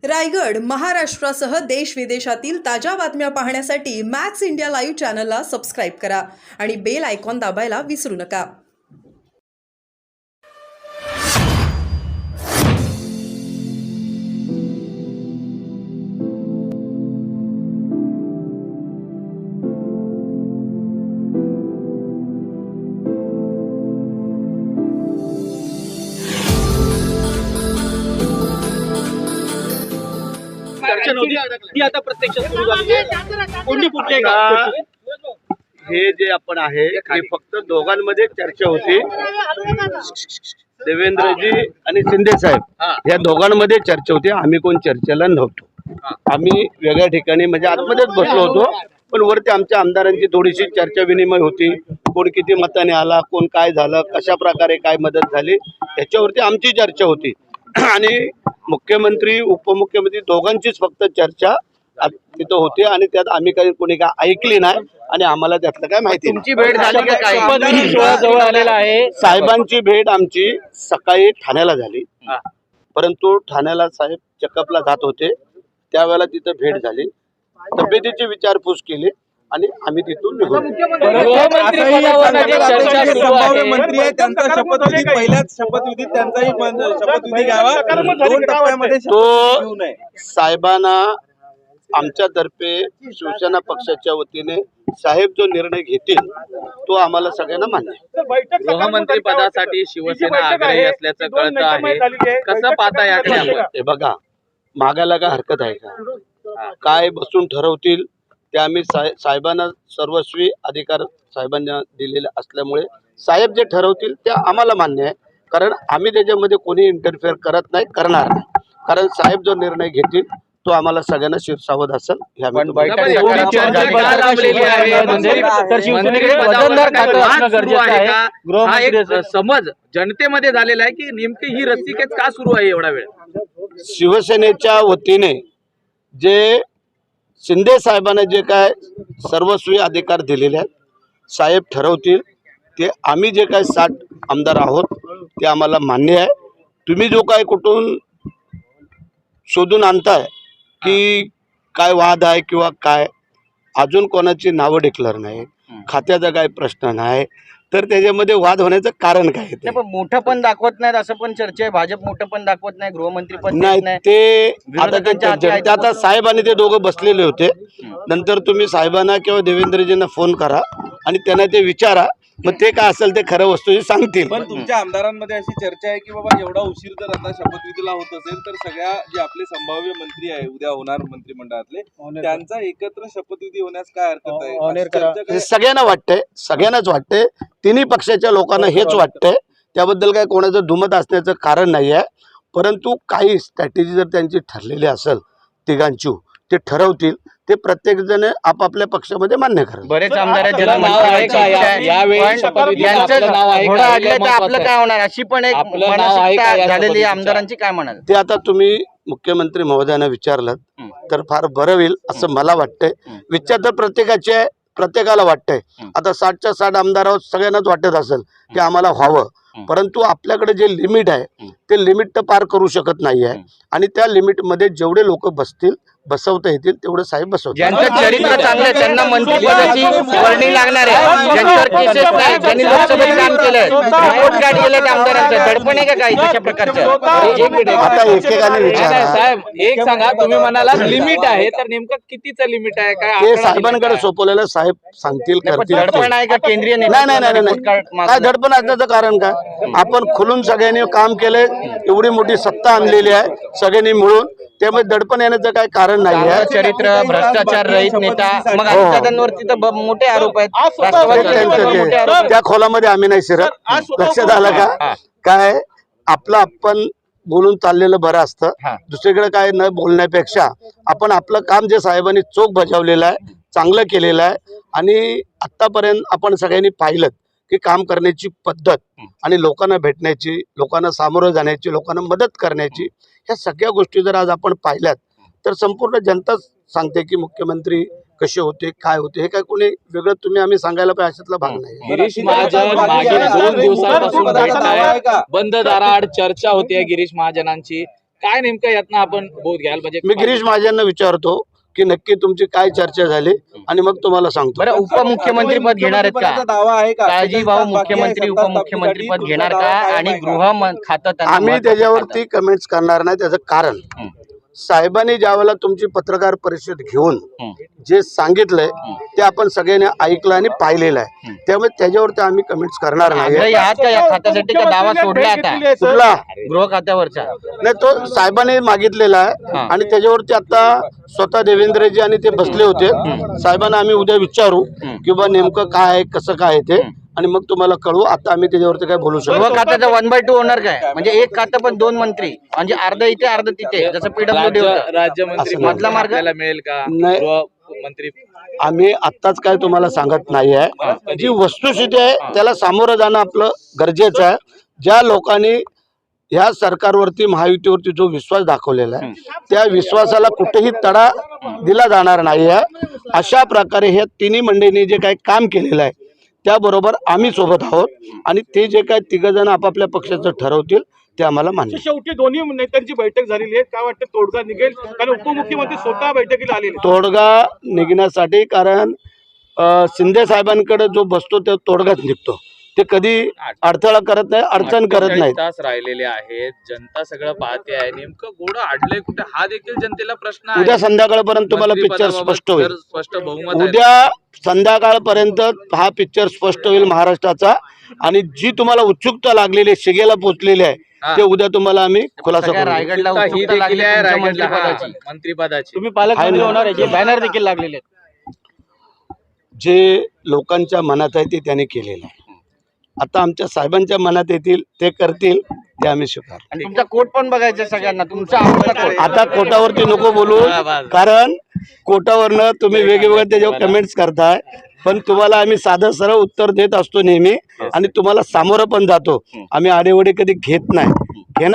रायगड महाराष्ट्रासह देश विदेशातील ताज्या बातम्या पाहण्यासाठी मॅक्स इंडिया लाईव्ह चॅनलला सबस्क्राईब करा आणि बेल आयकॉन दाबायला विसरू नका। चर्चा नव्हती ती आता प्रत्यक्ष सुरू झाली आहे। कोणी कुठले का हे जे आपण आहे हे फक्त दोघांमध्ये चर्चा होती, देवेंद्रजी आणि शिंदे साहेब या दोघांमध्ये चर्चा होती। आम्ही कोण चर्चेला नव्हतो, आम्ही वेगळ्या ठिकाणी म्हणजे आतमध्येच बसलो होतो, पण वरती आमच्या आमदारांची थोडीशी चर्चा विनिमय होती। कोण किती मताने आला, कोण काय झालं, कशा प्रकारे काय मदत झाली याच्यावरती आमची चर्चा होती आणि मुख्यमंत्री उपमुख्यमंत्री दोघांचीच फक्त चर्चा तिथं होती आणि त्यात आम्ही काही कोणी काय ऐकली नाही आणि आम्हाला त्यातलं काय माहिती नाही। तुमची भेट झाली का काय? जवळ आलेला आहे। साहेबांची भेट आमची सकाळी ठाण्याला झाली, परंतु ठाण्याला साहेब चेकअपला जात होते, त्यावेळेला तिथं भेट झाली, तब्येतीची विचारपूस केली आणि आम्ही तिथून निघून मंत्री आहे त्यांचा शपथविधी पहिल्याच शपथविधीत त्यांचाही शपथविधी घ्यावा, दोन टप्प्यामध्ये तो साहेबांना आमच्यातर्फे शिवसेना पक्षाच्या वतीने साहेब जो निर्णय घेतील तो आम्हाला सगळ्यांना मान्य आहे। गृहमंत्री पदासाठी शिवसेना आग्रही असल्याचं कळतं आहे, कसं पाहता याकडे आपण? हे बघा, मागायला काय हरकत आहे का? काय बसून ठरवतील ते आम्ही साहेबांना सर्वस्वी अधिकार साहेबांना दिलेले असल्यामुळे साहेब जे ठरवतील ते आम्हाला मान्य आहे, कारण आम्ही त्याच्यामध्ये कोणी इंटरफेअर करत नाही, करणार नाही, कारण साहेब जो निर्णय घेतील तो आम्हाला सगळ्यांना शिरसावत असेल। समज जनतेमध्ये झालेला आहे की नेमकी ही रस्सीखेच का सुरू आहे एवढा वेळ? शिवसेनेच्या वतीने जे शिंदे साहेबांना जे काय सर्वस्वी अधिकार दिलेले आहेत, साहेब ठरवतील ते, आम्ही जे काय 60 आमदार आहोत ते आम्हाला मान्य आहे। तुम्ही जो काय कुठून शोधून आणताय की काय वाद आहे किंवा काय, अजून कोणाची नावं डिक्लेअर नाही, खात्याचा काय प्रश्न नाही, तर त्याच्यामध्ये वाद होण्याचं कारण काय? मोठं पण दाखवत नाहीत असं पण चर्चा आहे, भाजप मोठं पण दाखवत नाही, गृहमंत्री पण नाही, ते आता साहेब आणि ते दोघं बसलेले होते, नंतर तुम्ही साहेबांना किंवा देवेंद्रजींना फोन करा आणि त्यांना ते विचारा, मग ते काय असेल ते खरं वस्तू सांगतील। पण तुमच्या आमदारांमध्ये अशी चर्चा आहे की बाबा एवढा उशीर जर आता शपथविधीला होत असेल तर सगळ्या जे आपले संभाव्य मंत्री आहे उद्या होणार मंत्रिमंडळातले त्यांचा एकत्र शपथविधी होण्यास काय हरकत आहे? सगळ्यांना वाटतंय, सगळ्यांनाच वाटतंय, तिन्ही पक्षाच्या लोकांना हेच वाटतंय, त्याबद्दल काय कोणाचं दुमत असण्याचं कारण नाही आहे, परंतु काही स्ट्रॅटेजी जर त्यांची ठरलेली असेल तिघांची, ते ठरवतील, ते प्रत्येक जण आपापल्या पक्षामध्ये मान्य करेल। बरेच आमदार आपलं काय होणार अशी पण एक झालेली आमदारांची काय म्हणाल ते आता तुम्ही मुख्यमंत्री महोदयांना विचारलं तर फार बरं होईल असं मला वाटतंय। विचार तर प्रत्येकाला वाटतंय, आता 60च्या 60 आमदार आहोत, सगळ्यांनाच वाटत असेल की आम्हाला व्हावं, परंतु आपल्याकडे जे लिमिट आहे ते लिमिट तर पार करू शकत नाही आहे आणि त्या लिमिटमध्ये जेवढे लोक बसवता येतील तेवढे साहेब बसवतात। ज्यांचं चरित्र चांगलं त्यांना मंत्रिपदाची वर्णी लागणार आहे, ज्यांच्यावर केसेस नाही, ज्यांनी लोकसभेत काम केलंय, रिपोर्ट कार्ड गेलं आमदारांचं, दडपण आहे का काही तशा प्रकारचं? आता एकेकाने विचारा साहेब, एक सांगा, तुम्ही म्हणाला लिमिट आहे, तर नेमकं कितीचं लिमिट आहे? काय ते साहेबांकडे सोपवलेलं, साहेब सांगतील, करतील। दडपण आहे का केंद्रीय? नाही, काय दडपण असण्याचं कारण काय? आपण खुलून सगळ्यांनी काम केलंय, एवढी मोठी सत्ता आणलेली आहे सगळ्यांनी मिळून, त्यामुळे दडपण येण्याचं काय कारण नाही आहे। चरित्र, भ्रष्टाचार रहित नेता, मग दादांवरती तर मोठे आरोप आहेत, त्या खोलामध्ये आम्ही नाही शिरत, लक्षात आलं का? काय आपलं आपण बोलून चाललेलं बरं असतं, दुसरीकडे काय न बोलण्यापेक्षा आपण आपलं काम जे साहेबांनी चोख बजावलेलं आहे, चांगलं केलेलं आहे आणि आतापर्यंत आपण सगळ्यांनी पाहिलं की काम करण्याची पद्धत आणि लोकांना भेटण्याची, लोकांना सामोरं जाण्याची, लोकांना मदत करण्याची, ह्या सगळ्या गोष्टी जर आज आपण पाहिल्यात तर संपूर्ण जनता सांगते की मुख्यमंत्री कसे होते, काय होते, हे काय कोणी वेगळं तुम्ही आम्ही सांगायला पाहिजे अशातला भाग नाही। गिरीश महाजन मागील 2 दिवसांपासून भेटताय, बंद दाराआड चर्चा होते गिरीश महाजनांची, काय नेमकं यातनं आपण बोध घ्याल म्हणजे मी गिरीश महाजनना विचारतो की नक्की तुमची काय चर्चा झाली आणि मग तुम्हाला सांगतो. बरं, उपमुख्यमंत्री पद घेणार आहेत का? दावा आहे का? काळजी भाऊ मुख्यमंत्री उपमुख्यमंत्री पद घेणार का? आणि गृह खातं त्यांना आम्ही महत्त्वाचं त्याच्यावरती खातं. कमेंट्स करणार नाही. त्याचं कारण साहेबांनी ज्यावेळेला तुमची पत्रकार परिषद घेऊन जे सांगितलंय ते आपण सगळ्यांनी ऐकलं आणि पाहिलेलं आहे. त्यामुळे त्याच्यावरती आम्ही कमेंट्स करणार नाही. आग्रही आहात का या खात्यासाठी का दावा सोडला आता कुठला गृह खात्यावरचा? नाही, तो साहेबांनी मागितलेला आहे आणि त्याच्यावरती आता स्वतः देवेंद्रजी आणि ते बसले होते. साहेबांना आम्ही उद्या विचारू की बा नेमकं काय आहे, कसं काय आहे ते, आणि मग तुम्हाला कळवू. आता आम्ही त्याच्यावरती काय बोलू शकतो. गृह खात्याचं 1/2 होणार काय? म्हणजे एक खातं पण 2 मंत्री, म्हणजे अर्ध इथे अर्ध तिथे, जसं पीडब्ल्यूडी होतं. राज्यमंत्री असं मधला मार्ग आपल्याला मिळेल का? नाही. गृहमंत्री आम्ही आत्ताच काय तुम्हाला सांगत नाही आहे. जी वस्तुस्थिती आहे त्याला सामोरं जाणं आपलं गरजेचं आहे. ज्या लोकांनी ह्या सरकारवरती महायुतीवरती जो विश्वास दाखवलेला आहे त्या विश्वासाला कुठेही तडा दिला जाणार नाही आहे. अशा प्रकारे ह्या तिन्ही मंडळींनी जे काही काम केलेलं आहे त्याबरोबर आम्ही सोबत आहोत आणि ते जे काही तिघजण आपापल्या पक्षाचं ठरवतील ते आम्हाला मान्य. शेवटी दोन्ही नेत्यांची बैठक झालेली आहे. काय वाटतं तोडगा निघेल? कारण उपमुख्यमंत्री स्वतः बैठकीला आलेले. तोडगा निघण्यासाठी, कारण शिंदे साहेबांकडे जो बसतो तो तोडगाच निघतो. ते कधी अडथळा करत नाही, अडचण करत नाही. तास राहिलेले आहेत, जनता सगळं पाहते आहे. नेमकं घोडं अडलंय कुठे हा देखील जनतेला प्रश्न आहे. उद्या संध्याकाळपर्यंत तुम्हाला पिक्चर स्पष्ट होईल. स्पष्ट बहुमत आहे. उद्या संध्याकाळपर्यंत हा पिक्चर स्पष्ट होईल महाराष्ट्राचा. आणि जी तुम्हाला उत्सुकता लागलेली आहे, शिगेला पोचलेली आहे, ते उद्या तुम्हाला आम्ही खुलासा सगळ्या करू. रायगडला ही उत्सुकता देखील लागली आहे तुमच्या रायगडला, मंत्रिपदाची. मंत्रिपदाची. तुम्ही पालकमंत्री होणार आहे, बॅनर देखील लागलेले आहेत. जे लोकांच्या मनात आहे ते त्यांनी केलेलं आहे. आता आमच्या साहेबांच्या मनात येतील ते करतील, ते आम्ही स्वीकार. आणि तुमचा कोट पण बघायचा सगळ्यांना, तुमचा आवडता कोट. आता कोटावरती नको बोलू, कारण कोटावरनं तुम्ही वेगवेगळ्या त्याच्यावर कमेंट्स करताय. पण तुम्हाला आम्ही साधं सरळ उत्तर देत असतो नेहमी आणि तुम्हाला सामोरं पण जातो. आम्ही आडेवडे कधी घेत नाही. घेणार